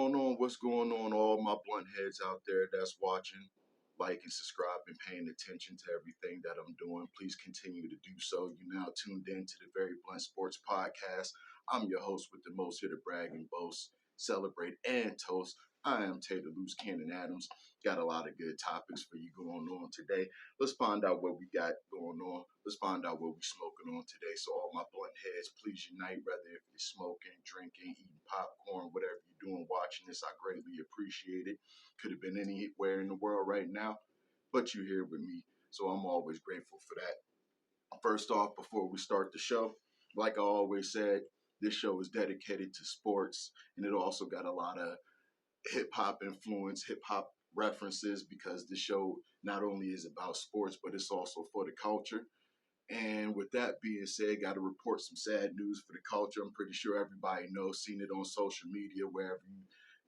going on? What's going on? All my blunt heads out there that's watching, like and subscribe and paying attention to everything that I'm doing. Please continue to do so. You're now tuned in to the Very Blunt Sports Podcast. I'm your host with the most here to brag and boast, celebrate and toast. I am Taye the Loose Cannon Adams. Got a lot of good topics for you going on today. Let's find out what we got going on. Let's find out what we're smoking on today. So all my blunt heads, please unite, whether if you're smoking, drinking, eating popcorn, whatever you're doing, watching this, I greatly appreciate it. Could have been anywhere in the world right now, but you're here with me. So I'm always grateful for that. First off, before we start the show, like I always said, this show is dedicated to sports, and it also got a lot of hip hop influence, hip hop references, because the show not only is about sports, but it's also for the culture. And with that being said, got to report some sad news for the culture. I'm pretty sure everybody knows, seen it on social media, wherever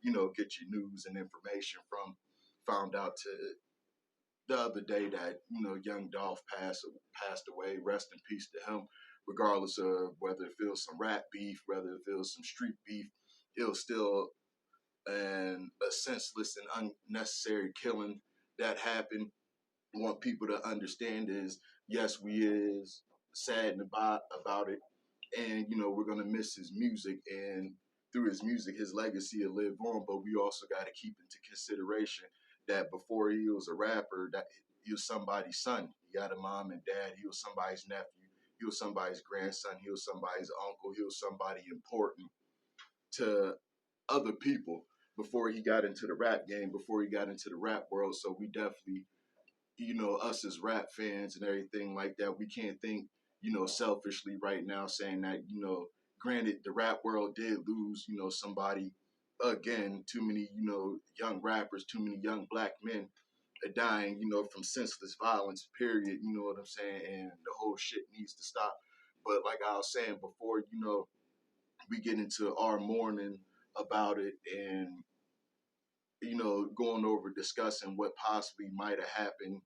you get your news and information from. Found out the other day that young Dolph passed away. Rest in peace to him. Regardless of whether it feels some rap beef, whether it feels some street beef, it was still a senseless and unnecessary killing that happened. I want people to understand is, yes, we is saddened about it, and we're gonna miss his music, and through his music his legacy will live on. But we also got to keep into consideration that before he was a rapper, that he was somebody's son. He had a mom and dad. He was somebody's nephew. He was somebody's grandson. He was somebody's uncle. He was somebody important to other people before he got into the rap game, before he got into the rap world. So we definitely, us as rap fans and everything like that, we can't think, selfishly right now, saying that, granted, the rap world did lose, somebody again, too many, young rappers, too many young black men are dying, from senseless violence, period. You know what I'm saying? And the whole shit needs to stop. But like I was saying before, we get into our mourning about it, and going over discussing what possibly might have happened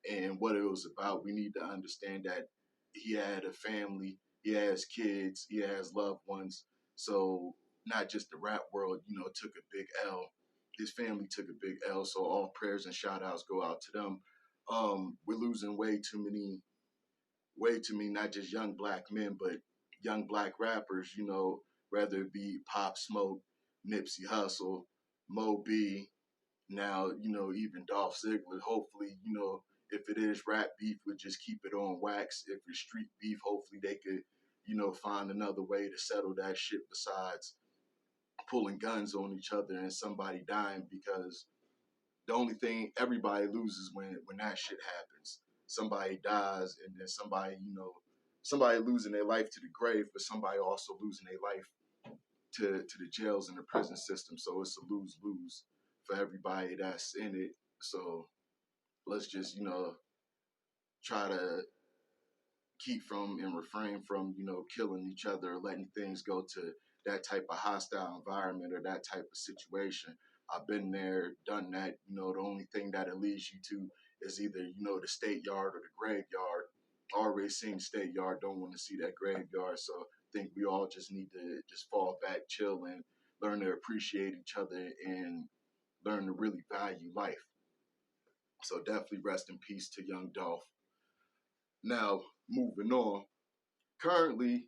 and what it was about. We need to understand that he had a family, he has kids, he has loved ones. So not just the rap world, took a big L. His family took a big L. So all prayers and shout outs go out to them. We're losing way too many, not just young black men, but young black rappers, whether it be Pop Smoke, Nipsey Hussle, Mo B, now, even Dolph Ziggler. Hopefully, if it is rap beef, we'll just keep it on wax. If it's street beef, hopefully they could, find another way to settle that shit besides pulling guns on each other and somebody dying, because the only thing everybody loses when that shit happens. Somebody dies, and then somebody losing their life to the grave, but somebody also losing their life to the jails and the prison system. So it's a lose-lose for everybody that's in it. So let's just, try to keep from and refrain from, killing each other, letting things go to that type of hostile environment or that type of situation. I've been there, done that. The only thing that it leads you to is either, the state yard or the graveyard. Already seen state yard, don't want to see that graveyard. So I think we all just need to just fall back, chill, and learn to appreciate each other and learn to really value life. So definitely rest in peace to young Dolph. Now, moving on. Currently,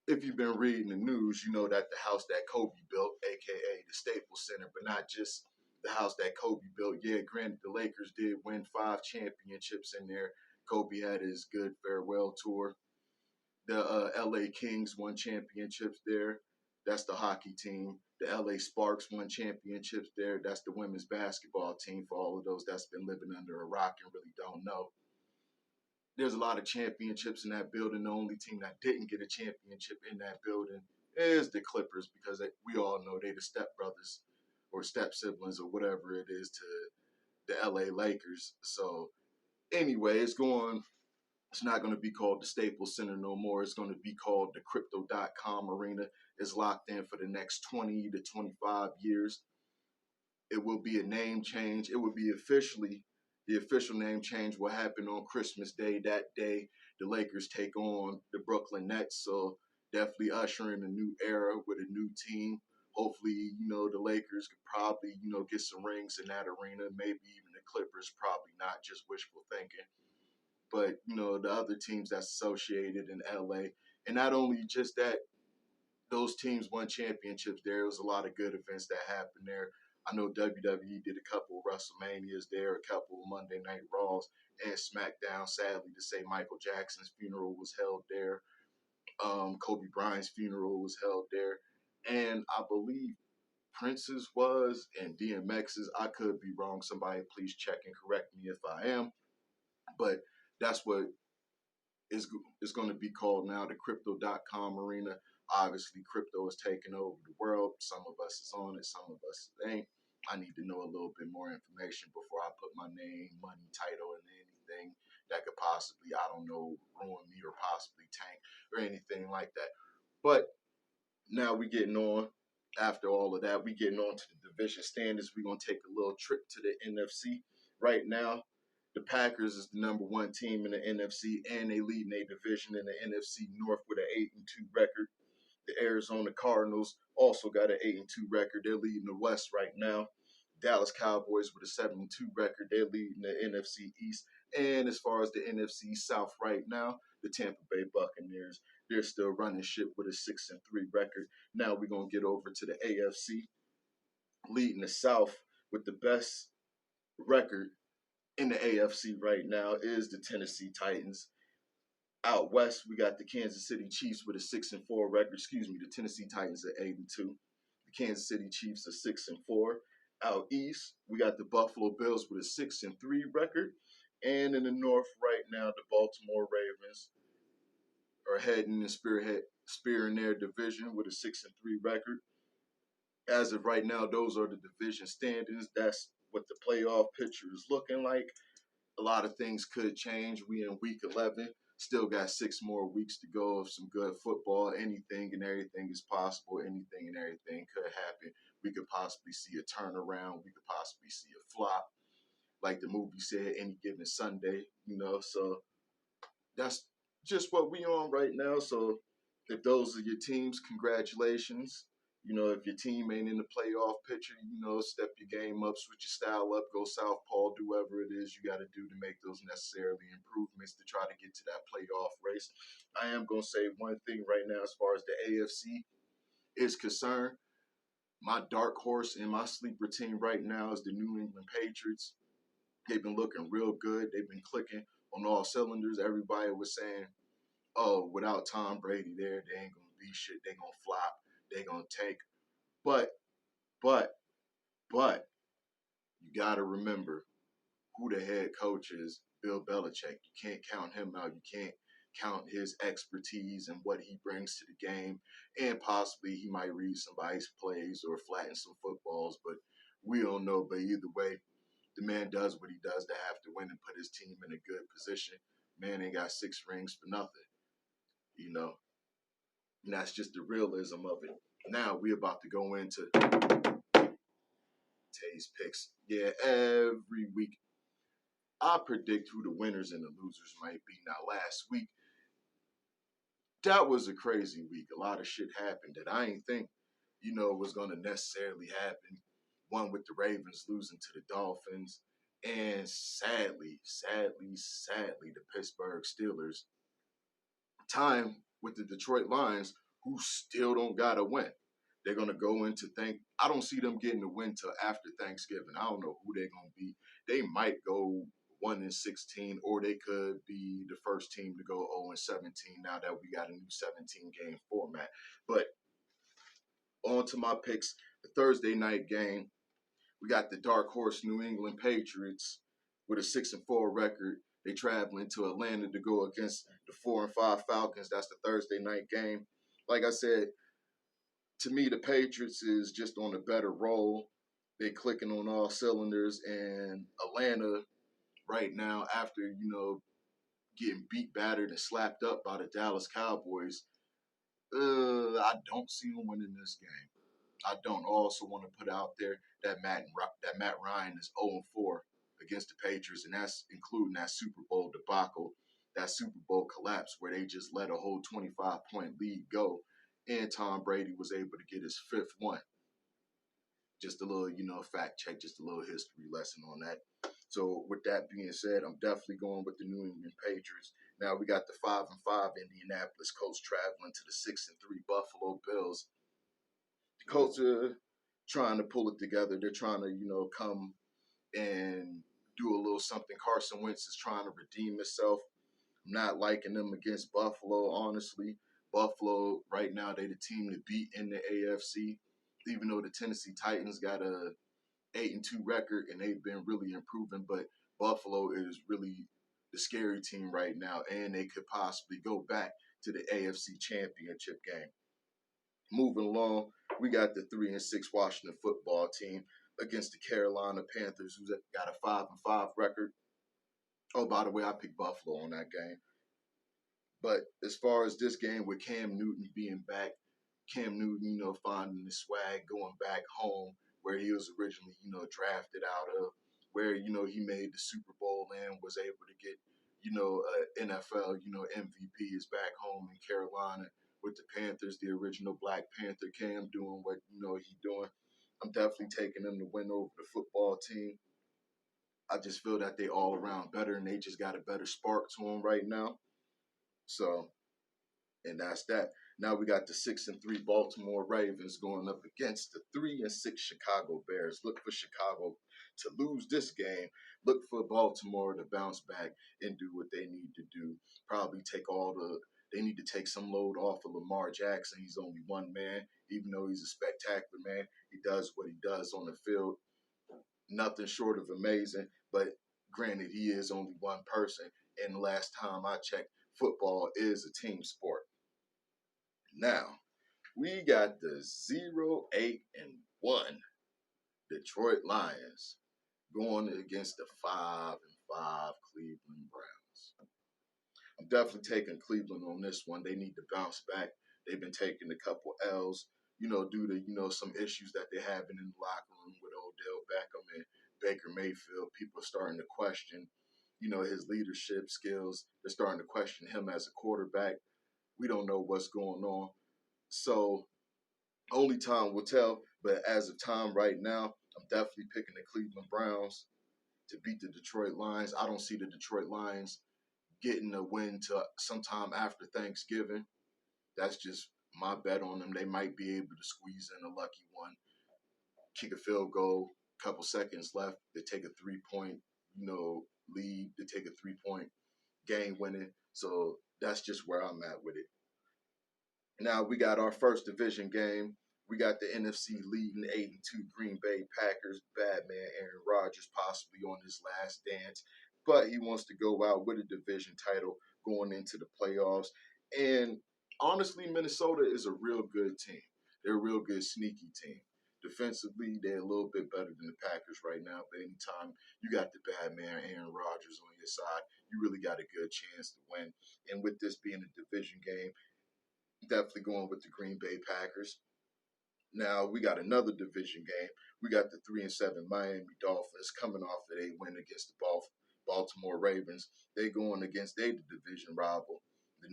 if you've been reading the news, you know that the house that Kobe built, aka the Staples Center, but not just the house that Kobe built. Yeah, granted, the Lakers did win 5 championships in there. Kobe had his good farewell tour. The LA Kings won championships there. That's the hockey team. The LA Sparks won championships there. That's the women's basketball team, for all of those that's been living under a rock and really don't know. There's a lot of championships in that building. The only team that didn't get a championship in that building is the Clippers, because we all know they're the stepbrothers or step siblings or whatever it is to the LA Lakers. So anyway, it's not going to be called the Staples Center no more. It's going to be called the Crypto.com Arena. It's locked in for the next 20 to 25 years. It will be a name change. It will be the official name change will happen on Christmas Day. That day, the Lakers take on the Brooklyn Nets. So definitely ushering a new era with a new team. Hopefully, the Lakers could probably, get some rings in that arena. Maybe even the Clippers, probably not, just wishful thinking. But, the other teams that's associated in LA. And not only just that, those teams won championships there. There was a lot of good events that happened there. I know WWE did a couple of WrestleManias there, a couple of Monday Night Raws, and SmackDown. Sadly to say, Michael Jackson's funeral was held there. Kobe Bryant's funeral was held there. And I believe Prince's was, and DMX's. I could be wrong. Somebody please check and correct me if I am. But that's what is going to be called now, the Crypto.com arena. Obviously, crypto is taking over the world. Some of us is on it, some of us ain't. I need to know a little bit more information before I put my name, money, title, and anything that could possibly, I don't know, ruin me or possibly tank or anything like that. But now we getting on. After all of that, we getting on to the division standings. We're going to take a little trip to the NFC. Right now, the Packers is the number one team in the NFC, and they lead their division in the NFC North with an 8-2 record. The Arizona Cardinals also got an 8-2 record. They're leading the West right now. Dallas Cowboys with a 7-2 record. They're leading the NFC East. And as far as the NFC South right now, the Tampa Bay Buccaneers, they're still running shit with a 6-3 record. Now we're going to get over to the AFC. Leading the South with the best record in the AFC right now is the Tennessee Titans. Out west, we got the Kansas City Chiefs with a 6-4 record. Excuse me, the Tennessee Titans at 8-2. The Kansas City Chiefs are 6-4. Out east, we got the Buffalo Bills with a 6-3 record. And in the north right now, the Baltimore Ravens are heading and spearing their division with a 6-3 record. As of right now, those are the division standings. That's what the playoff picture is looking like. A lot of things could change. We in week 11. Still got 6 more weeks to go of some good football. Anything and everything is possible. Anything and everything could happen. We could possibly see a turnaround. We could possibly see a flop. Like the movie said, any given Sunday, So that's just what we on right now. So if those are your teams, congratulations. If your team ain't in the playoff picture, step your game up, switch your style up, go southpaw, do whatever it is you got to do to make those necessarily improvements to try to get to that playoff race. I am going to say one thing right now as far as the AFC is concerned. My dark horse and my sleeper team right now is the New England Patriots. They've been looking real good. They've been clicking on all cylinders. Everybody was saying, oh, without Tom Brady there, they ain't going to be shit. They going to flop. They going to take. But, you got to remember who the head coach is, Bill Belichick. You can't count him out. You can't count his expertise and what he brings to the game. And possibly he might read somebody's plays or flatten some footballs, but we don't know. But either way, the man does what he does to have to win and put his team in a good position. Man ain't got 6 rings for nothing, And that's just the realism of it. Now we're about to go into Taye's picks. Yeah, every week I predict who the winners and the losers might be. Now, last week, that was a crazy week. A lot of shit happened that I ain't think, was going to necessarily happen. One with the Ravens losing to the Dolphins. And sadly, the Pittsburgh Steelers time with the Detroit Lions, who still don't got to win. They're going to go into I don't see them getting the win till after Thanksgiving. I don't know who they're going to be. They might go 1-16, or they could be the first team to go 0-17 now that we got a new 17-game format. But on to my picks. The Thursday night game, we got the dark horse New England Patriots with a 6-4 record. They traveling to Atlanta to go against the 4-5 Falcons. That's the Thursday night game. Like I said, to me, the Patriots is just on a better roll. They clicking on all cylinders, and Atlanta right now, after getting beat, battered, and slapped up by the Dallas Cowboys, I don't see them winning this game. I don't. Also want to put out there that Matt Ryan is 0-4 against the Patriots, and that's including that Super Bowl debacle, that Super Bowl collapse where they just let a whole 25-point lead go, and Tom Brady was able to get his 5th one. Just a little, fact check, just a little history lesson on that. So with that being said, I'm definitely going with the New England Patriots. Now we got the 5-5 Indianapolis Colts traveling to the 6-3 Buffalo Bills. The Colts are trying to pull it together. They're trying to, come and do a little something. Carson Wentz is trying to redeem himself. I'm not liking them against Buffalo, honestly. Buffalo, right now, they're the team to beat in the AFC, even though the Tennessee Titans got a 8-2 record and they've been really improving. But Buffalo is really the scary team right now, and they could possibly go back to the AFC Championship game. Moving along, we got the 3-6 Washington football team against the Carolina Panthers, who's got a 5-5 record. Oh, by the way, I picked Buffalo on that game. But as far as this game with Cam Newton being back, Cam Newton, finding the swag, going back home where he was originally, drafted out of, where, he made the Super Bowl and was able to get, NFL, MVP is back home in Carolina with the Panthers, the original Black Panther. Cam doing what, he doing. I'm definitely taking them to win over the football team. I just feel that they all around better and they just got a better spark to them right now. So, and that's that. Now we got the 6-3 Baltimore Ravens going up against the 3-6 Chicago Bears. Look for Chicago to lose this game. Look for Baltimore to bounce back and do what they need to do. Probably they need to take some load off of Lamar Jackson. He's only one man, even though he's a spectacular man. He does what he does on the field. Nothing short of amazing, but granted, he is only one person. And the last time I checked, football is a team sport. Now, we got the 0-8-1 Detroit Lions going against the 5-5 Cleveland Browns. I'm definitely taking Cleveland on this one. They need to bounce back. They've been taking a couple L's, due to, some issues that they're having in the locker room with Odell Beckham and Baker Mayfield. People are starting to question, his leadership skills. They're starting to question him as a quarterback. We don't know what's going on. So only time will tell. But as of time right now, I'm definitely picking the Cleveland Browns to beat the Detroit Lions. I don't see the Detroit Lions getting a win to sometime after Thanksgiving. That's just my bet on them. They might be able to squeeze in a lucky one, kick a field goal, couple seconds left. They take a 3-point, lead. They take a 3-point game winning. So that's just where I'm at with it. Now we got our first division game. We got the NFC leading 8-2 Green Bay Packers. Bad man Aaron Rodgers possibly on his last dance, but he wants to go out with a division title going into the playoffs. And honestly, Minnesota is a real good team. They're a real good sneaky team. Defensively, they're a little bit better than the Packers right now. But anytime you got the bad man Aaron Rodgers on your side, you really got a good chance to win. And with this being a division game, definitely going with the Green Bay Packers. Now we got another division game. We got the 3-7 Miami Dolphins coming off of a win against the Baltimore Ravens. They going against the division rival, the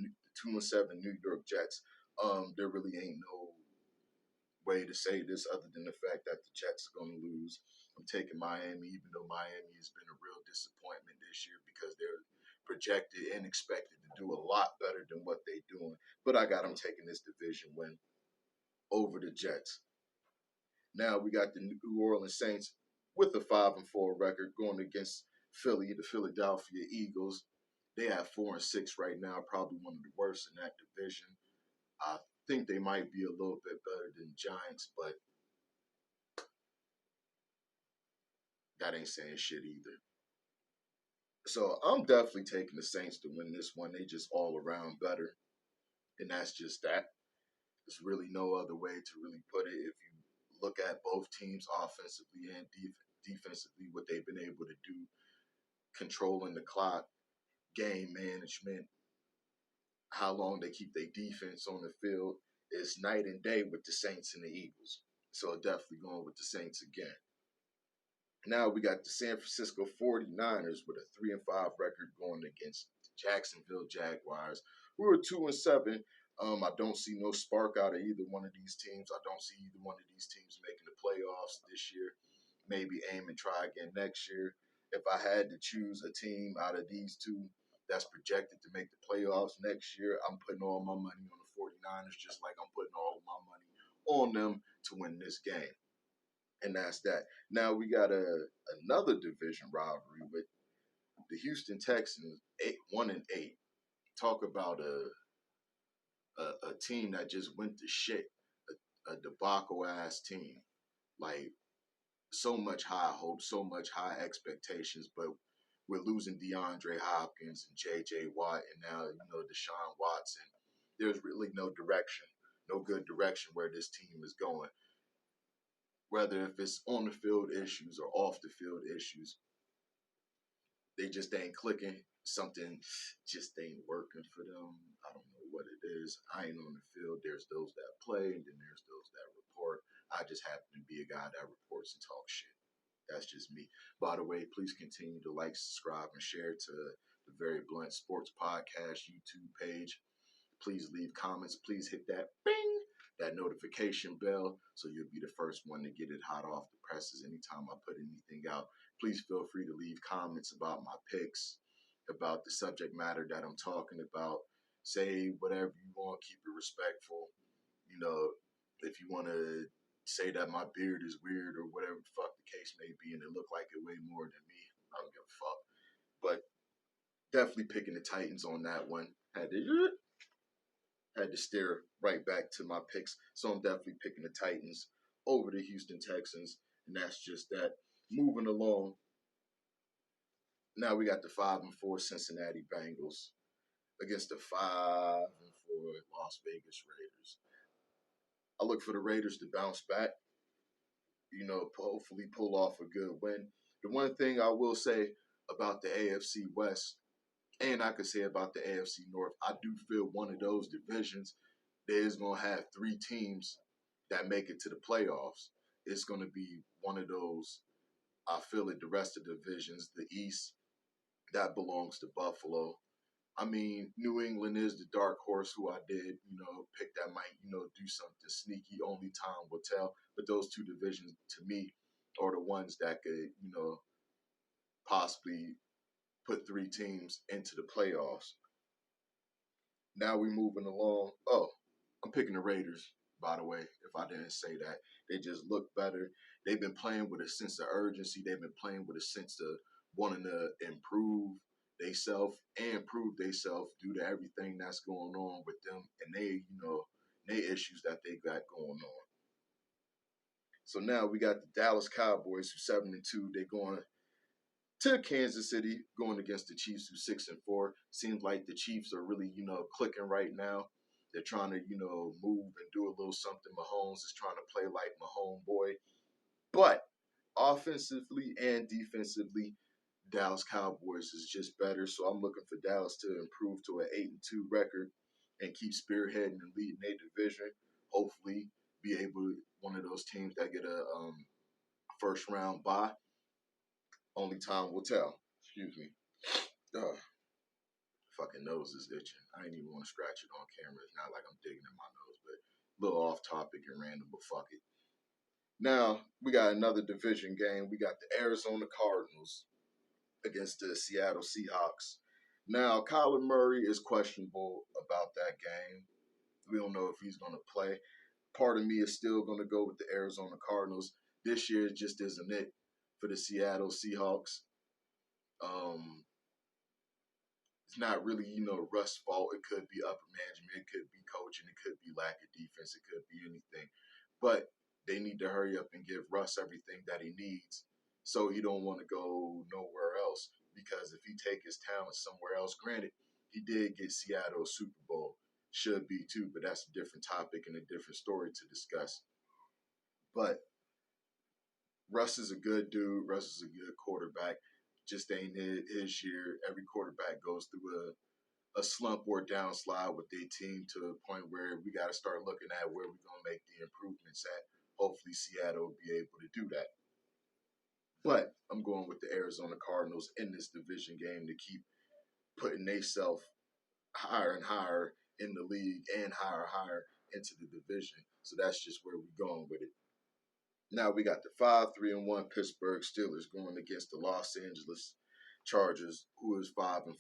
2-7 New York Jets. There really ain't no way to say this other than the fact that the Jets are going to lose. I'm taking Miami, even though Miami has been a real disappointment this year because they're projected and expected to do a lot better than what they're doing. But I got them taking this division win over the Jets. Now we got the New Orleans Saints with a 5-4 record going against Philly, the Philadelphia Eagles. They have 4-6 right now, probably one of the worst in that division. I think they might be a little bit better than Giants, but that ain't saying shit either. So I'm definitely taking the Saints to win this one. They just all around better, and that's just that. There's really no other way to really put it. If you look at both teams offensively and defensively, what they've been able to do, controlling the clock, game management, how long they keep their defense on the field, is night and day with the Saints and the Eagles. So definitely going with the Saints again. Now we got the San Francisco 49ers with a 3-5 record going against the Jacksonville Jaguars. We were 2-7. I don't see no spark out of either one of these teams. I don't see either one of these teams making the playoffs this year. Maybe aim and try again next year. If I had to choose a team out of these two that's projected to make the playoffs next year, I'm putting all my money on the 49ers, just like I'm putting all of my money on them to win this game. And that's that. Now we got another division rivalry with the Houston Texans, 1-8. Talk about a team that just went to shit, a debacle ass team. Like so much high hope, so much high expectations, but we're losing DeAndre Hopkins and J.J. Watt, and now Deshaun Watson. There's really no direction, no good direction where this team is going. Whether if it's on the field issues or off the field issues, they just ain't clicking. Something just ain't working for them. I don't know what it is. I ain't on the field. There's those that play, and then there's those that report. I just happen to be a guy that reports and talks shit. That's just me. By the way, please continue to like, subscribe, and share to the Very Blunt Sports Podcast YouTube page. Please leave comments. Please hit that bing, that notification bell, so you'll be the first one to get it hot off the presses anytime I put anything out. Please feel free to leave comments about my picks, about the subject matter that I'm talking about. Say whatever you want. Keep it respectful. If you want to say that my beard is weird or whatever the fuck the case may be, and it look like it way more than me, I don't give a fuck. But definitely picking the Titans on that one. Had to steer right back to my picks. So I'm definitely picking the Titans over the Houston Texans. And that's just that. Moving along. Now we got the 5-4 Cincinnati Bengals against the 5-4 Las Vegas Raiders. I look for the Raiders to bounce back. Hopefully pull off a good win. The one thing I will say about the AFC West, and I could say about the AFC North, I do feel one of those divisions there is going to have three teams that make it to the playoffs. It's going to be one of those. I feel it. The rest of the divisions, the East, that belongs to Buffalo. I mean, New England is the dark horse who I did, pick that might, do something sneaky. Only time will tell. But those two divisions, to me, are the ones that could, possibly put three teams into the playoffs. Now we're moving along. Oh, I'm picking the Raiders, by the way, if I didn't say that. They just look better. They've been playing with a sense of urgency. They've been playing with a sense of wanting to improve themselves and prove themselves due to everything that's going on with them and they issues that they got going on. So now we got the Dallas Cowboys who 7-2. They're going to Kansas City, going against the Chiefs who 6-4. Seems like the Chiefs are really, clicking right now. They're trying to, move and do a little something. Mahomes is trying to play like Mahomes boy. But offensively and defensively, Dallas Cowboys is just better. So I'm looking for Dallas to improve to an 8-2 record and keep spearheading and leading their division. Hopefully be able to one of those teams that get a first round bye. Only time will tell. Excuse me. Fucking nose is itching. I ain't even want to scratch it on camera. It's not like I'm digging in my nose, but a little off topic and random, but fuck it. Now, we got another division game. We got the Arizona Cardinals against the Seattle Seahawks. Now, Kyler Murray is questionable about that game. We don't know if he's going to play. Part of me is still going to go with the Arizona Cardinals. This year just isn't it for the Seattle Seahawks. It's not really, Russ's fault. It could be upper management. It could be coaching. It could be lack of defense. It could be anything. But they need to hurry up and give Russ everything that he needs so he don't want to go nowhere else. Because if he take his talent somewhere else, granted, he did get Seattle a Super Bowl. Should be too, but that's a different topic and a different story to discuss. But Russ is a good dude. Russ is a good quarterback. Just ain't his year. Every quarterback goes through a slump or a downslide with their team to a point where we got to start looking at where we're going to make the improvements at. Hopefully Seattle will be able to do that. But I'm going with the Arizona Cardinals in this division game to keep putting themselves higher and higher in the league and and higher into the division. So that's just where we're going with it. Now we got the 5-3-1 Pittsburgh Steelers going against the Los Angeles Chargers, who is 5-4.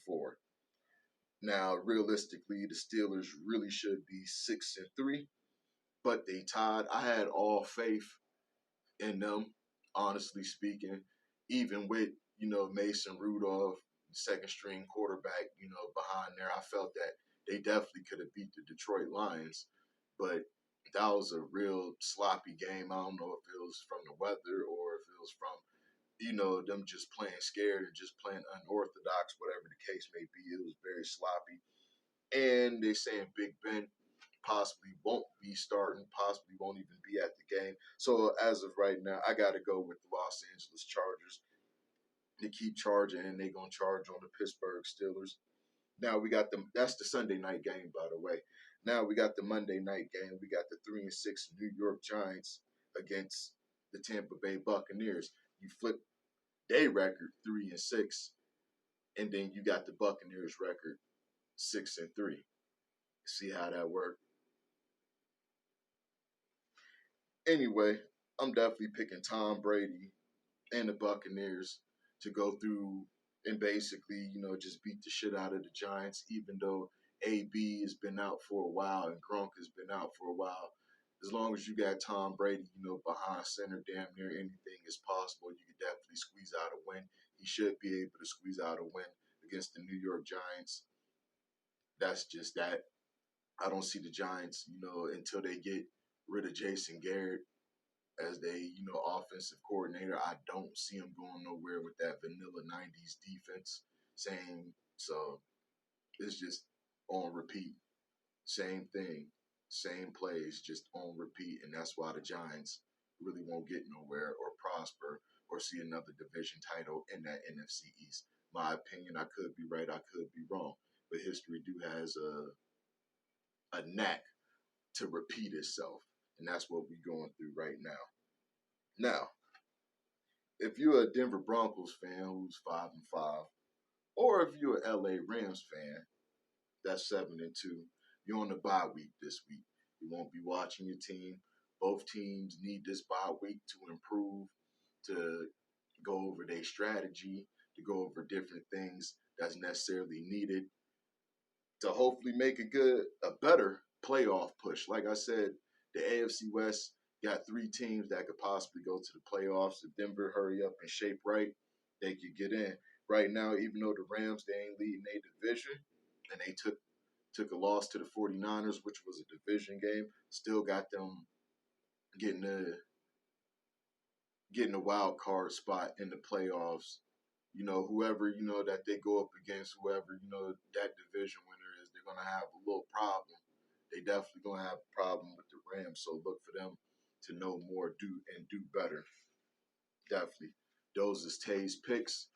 Now, realistically, the Steelers really should be 6-3, but they tied. I had all faith in them, honestly speaking, even with, Mason Rudolph, second string quarterback, behind there. I felt that they definitely could have beat the Detroit Lions, but that was a real sloppy game. I don't know if it was from the weather or if it was from, them just playing scared and just playing unorthodox, whatever the case may be. It was very sloppy. And they're saying Big Ben possibly won't be starting, possibly won't even be at the game. So as of right now, I got to go with the Los Angeles Chargers. They keep charging, and they're going to charge on the Pittsburgh Steelers. Now we got them. That's the Sunday night game, by the way. Now we got the Monday night game. We got the 3-6 New York Giants against the Tampa Bay Buccaneers. You flip their record 3-6, and then you got the Buccaneers record 6-3. See how that worked? Anyway, I'm definitely picking Tom Brady and the Buccaneers to go through and basically, just beat the shit out of the Giants, even though AB has been out for a while and Gronk has been out for a while. As long as you got Tom Brady, behind center, damn near anything is possible. You can definitely squeeze out a win. He should be able to squeeze out a win against the New York Giants. That's just that. I don't see the Giants, until they get rid of Jason Garrett as they, offensive coordinator. I don't see him going nowhere with that vanilla 90s defense. So it's just on repeat. Same thing, same plays, just on repeat. And that's why the Giants really won't get nowhere or prosper or see another division title in that NFC East. My opinion, I could be right, I could be wrong. But history do has a knack to repeat itself. And that's what we're going through right now. Now, if you're a Denver Broncos fan who's 5-5, or if you're an LA Rams fan that's 7-2, you're on the bye week this week. You won't be watching your team. Both teams need this bye week to improve, to go over their strategy, to go over different things that's necessarily needed to hopefully make a better playoff push. Like I said, the AFC West got 3 teams that could possibly go to the playoffs. If Denver hurry up and shape right, they could get in. Right now, even though the Rams, they ain't leading their division, and they took a loss to the 49ers, which was a division game, still got them getting a wild card spot in the playoffs. Whoever, that they go up against, whoever, that division winner is, they're going to have a little problem. They definitely going to have a problem with the Rams. So look for them to know more, do better. Definitely. Those is Taye's picks.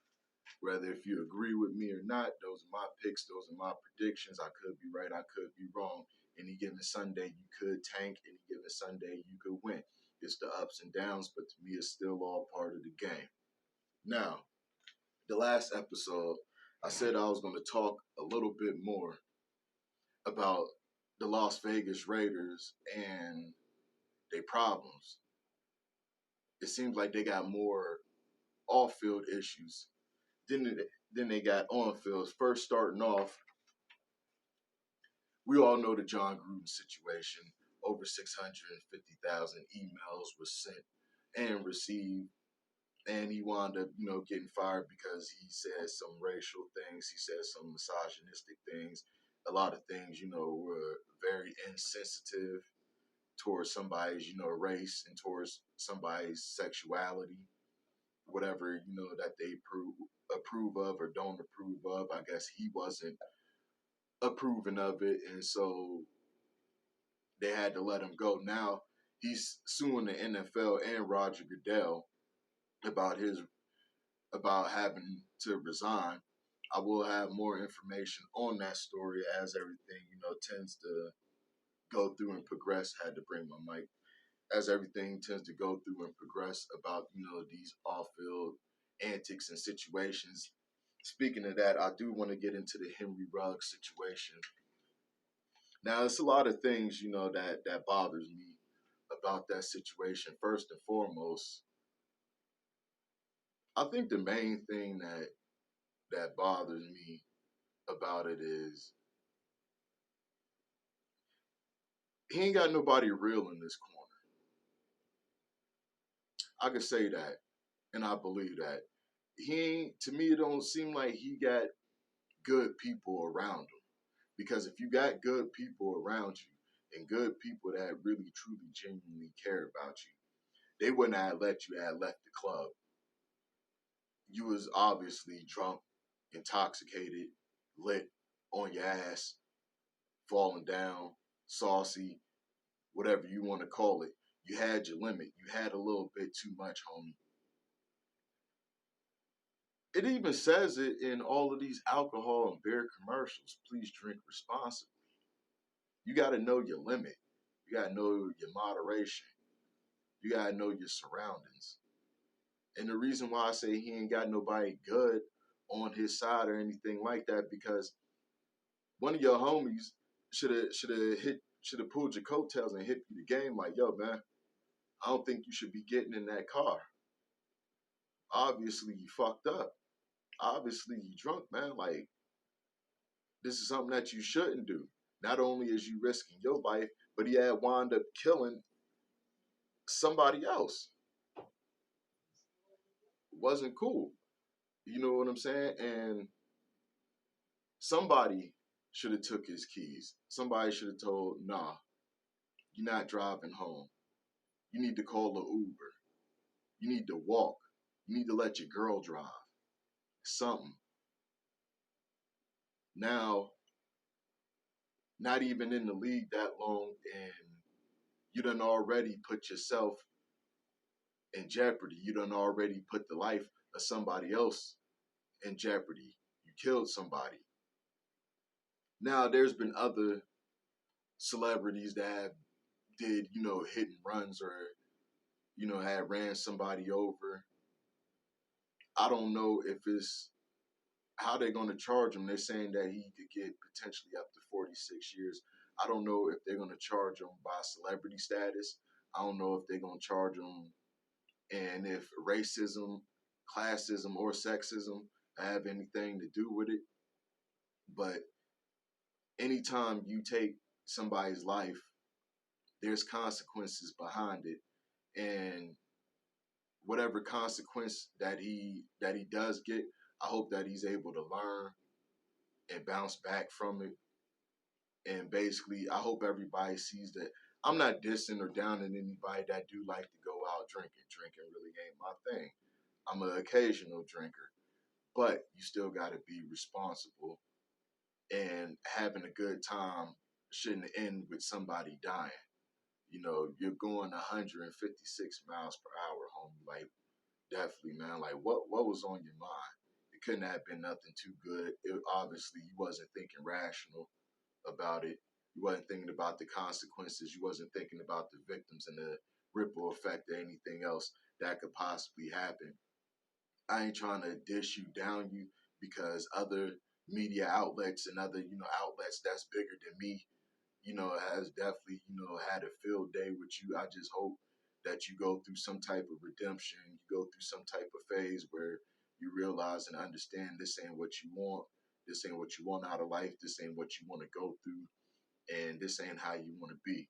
Whether if you agree with me or not, those are my picks. Those are my predictions. I could be right. I could be wrong. Any given Sunday, you could tank. Any given Sunday, you could win. It's the ups and downs, but to me, it's still all part of the game. Now, the last episode, I said I was going to talk a little bit more about the Las Vegas Raiders and their problems. It seems like they got more off-field issues than they got on-field. First, starting off, we all know the John Gruden situation. Over 650,000 emails were sent and received, and he wound up, getting fired because he said some racial things. He said some misogynistic things. A lot of things, were very insensitive towards somebody's, race and towards somebody's sexuality, whatever, that they approve of or don't approve of. I guess he wasn't approving of it, and so they had to let him go. Now he's suing the NFL and Roger Goodell about having to resign. I will have more information on that story as everything, tends to go through and progress. Had to bring my mic. As everything tends to go through and progress about, these off-field antics and situations. Speaking of that, I do want to get into the Henry Ruggs situation Now, it's a lot of things, that bothers me about that situation. First and foremost, I think the main thing that bothers me about it is he ain't got nobody real in this corner. I could say that, and I believe that. He ain't, to me, it don't seem like he got good people around him. Because if you got good people around you and good people that really, truly, genuinely care about you, they wouldn't have let you have left the club. You was obviously drunk, intoxicated, lit, on your ass, falling down, saucy, whatever you want to call it. You had your limit. You had a little bit too much, homie. It even says it in all of these alcohol and beer commercials. Please drink responsibly. You got to know your limit. You got to know your moderation. You got to know your surroundings. And the reason why I say he ain't got nobody good on his side or anything like that, because one of your homies should have pulled your coattails and hit you the game like, yo, man, I don't think you should be getting in that car. Obviously, you fucked up. Obviously, you drunk, man. Like, this is something that you shouldn't do. Not only is you risking your life, but he had wound up killing somebody else. It wasn't cool. You know what I'm saying? And somebody should have took his keys. Somebody should have told, nah, you're not driving home. You need to call an Uber. You need to walk. You need to let your girl drive. Something. Now, not even in the league that long, and you done already put yourself in jeopardy. You done already put the life of somebody else in jeopardy. You killed somebody. Now, there's been other celebrities that have did, hit and runs or, had ran somebody over. I don't know if it's how they're going to charge him. They're saying that he could get potentially up to 46 years. I don't know if they're going to charge him by celebrity status. I don't know if they're going to charge him and if racism, classism, or sexism have anything to do with it. But anytime you take somebody's life, there's consequences behind it. And whatever consequence that he does get, I hope that he's able to learn and bounce back from it. And basically, I hope everybody sees that I'm not dissing or downing anybody that do like to go out drinking. Drinking really ain't my thing. I'm an occasional drinker, but you still got to be responsible. And having a good time shouldn't end with somebody dying. You're going 156 miles per hour, homie. Like, definitely, man. Like, what was on your mind? It couldn't have been nothing too good. Obviously, you wasn't thinking rational about it. You wasn't thinking about the consequences. You wasn't thinking about the victims and the ripple effect or anything else that could possibly happen. I ain't trying to dish you down you because other media outlets and other, outlets that's bigger than me, has definitely, had a field day with you. I just hope that you go through some type of redemption. You go through some type of phase where you realize and understand this ain't what you want. This ain't what you want out of life. This ain't what you want to go through. And this ain't how you want to be.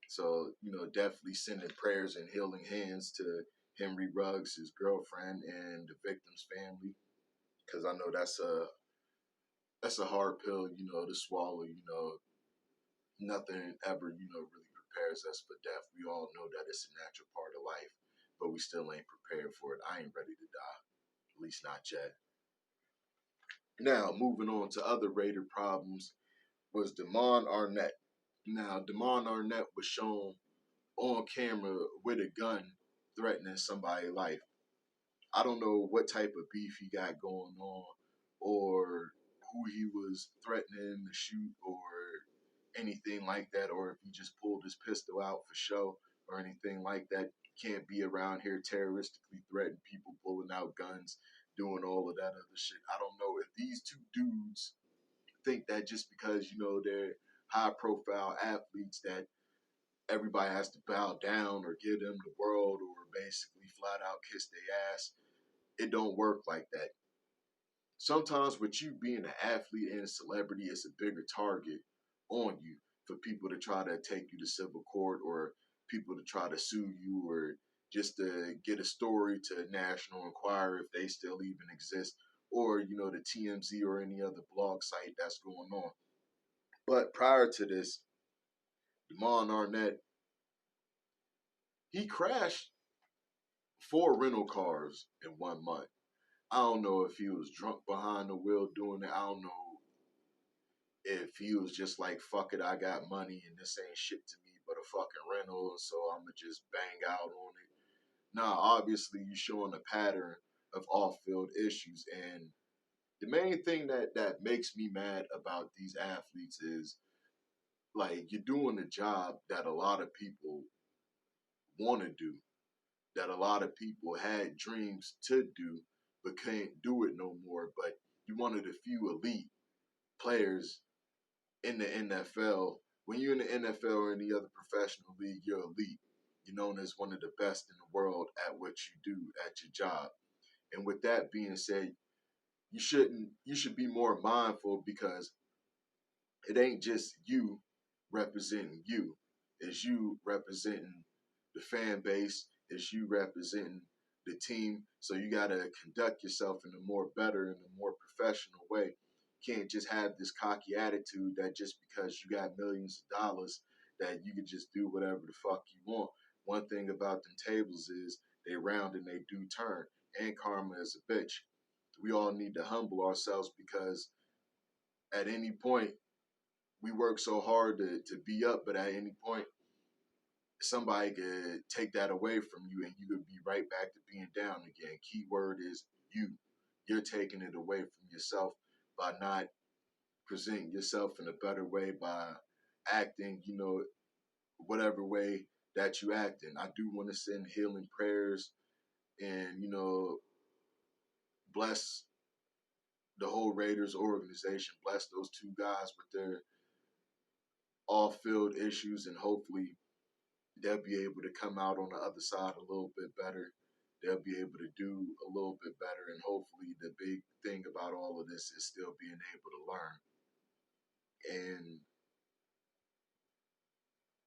So, definitely sending prayers and healing hands to Henry Ruggs, his girlfriend, and the victim's family, because I know that's a hard pill, to swallow. Nothing ever, really prepares us for death. We all know that it's a natural part of life, but we still ain't prepared for it. I ain't ready to die, at least not yet. Now, moving on to other Raider problems was Damon Arnett. Now, Damon Arnett was shown on camera with a gun threatening somebody's life. I don't know what type of beef he got going on or who he was threatening to shoot or anything like that, or if he just pulled his pistol out for show or anything like that. Can't be around here terroristically threatening people, pulling out guns, doing all of that other shit. I don't know if these two dudes think that just because, they're high-profile athletes that everybody has to bow down or give them the world or basically flat out kiss their ass. It don't work like that. Sometimes with you being an athlete and a celebrity, it's a bigger target on you for people to try to take you to civil court or people to try to sue you or just to get a story to National Enquirer if they still even exist, or the TMZ or any other blog site that's going on. But prior to this, Damon Arnett, he crashed 4 rental cars in 1 month. I don't know if he was drunk behind the wheel doing it. I don't know if he was just like, fuck it, I got money and this ain't shit to me but a fucking rental, so I'm going to just bang out on it. Nah, obviously you're showing a pattern of off-field issues. And the main thing that makes me mad about these athletes is, like, you're doing a job that a lot of people want to do, that a lot of people had dreams to do, but can't do it no more. But you're one of the few elite players in the NFL. When you're in the NFL or any other professional league, you're elite. You're known as one of the best in the world at what you do at your job. And with that being said, you should be more mindful, because it ain't just you representing you. It's you representing the fan base. It's you representing the team. So you got to conduct yourself in a more better and a more professional way. You can't just have this cocky attitude that just because you got millions of dollars that you can just do whatever the fuck you want. One thing about them tables is they round and they do turn. And karma is a bitch. We all need to humble ourselves, because at any point we work so hard to be up, but at any point somebody could take that away from you and you could be right back to being down again. Key word is you. You're taking it away from yourself by not presenting yourself in a better way, by acting, whatever way that you act in. I do want to send healing prayers and, bless the whole Raiders organization, bless those 2 guys with their off-field issues, and hopefully they'll be able to come out on the other side a little bit better. They'll be able to do a little bit better, and hopefully the big thing about all of this is still being able to learn. And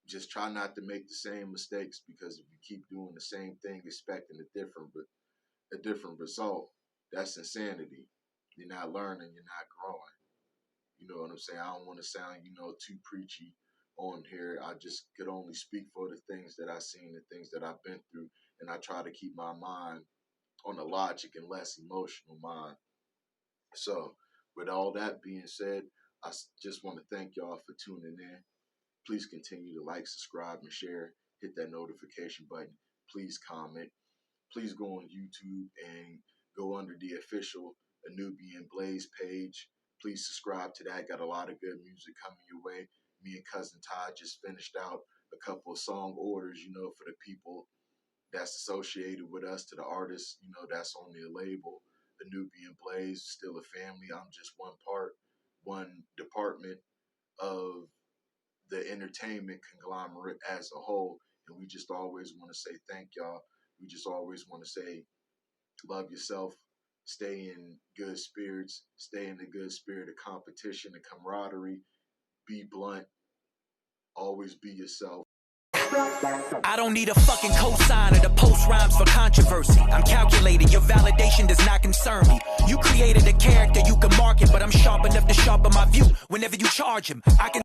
just try not to make the same mistakes, because if you keep doing the same thing expecting a different result, that's insanity. You're not learning, you're not growing. You know what I'm saying? I don't want to sound, too preachy on here. I just could only speak for the things that I've seen, the things that I've been through, and I try to keep my mind on the logic and less emotional mind. So with all that being said, I just want to thank y'all for tuning in. Please continue to like, subscribe, and share. Hit that notification button. Please comment. Please go on YouTube and go under the official Anubian Blaze page. Please subscribe to that. Got a lot of good music coming your way. Me and cousin Taye just finished out a couple of song orders, for the people that's associated with us, to the artists, that's on the label. Anubian Blaze, still a family. I'm just one department of the entertainment conglomerate as a whole. And we just always want to say thank y'all. We just always want to say love yourself, stay in good spirits, stay in the good spirit of competition and camaraderie, be blunt, always be yourself. I don't need a fucking cosigner to post rhymes for controversy. I'm calculated, your validation does not concern me. You created a character you can market, but I'm sharp enough to sharpen my view whenever you charge him. I can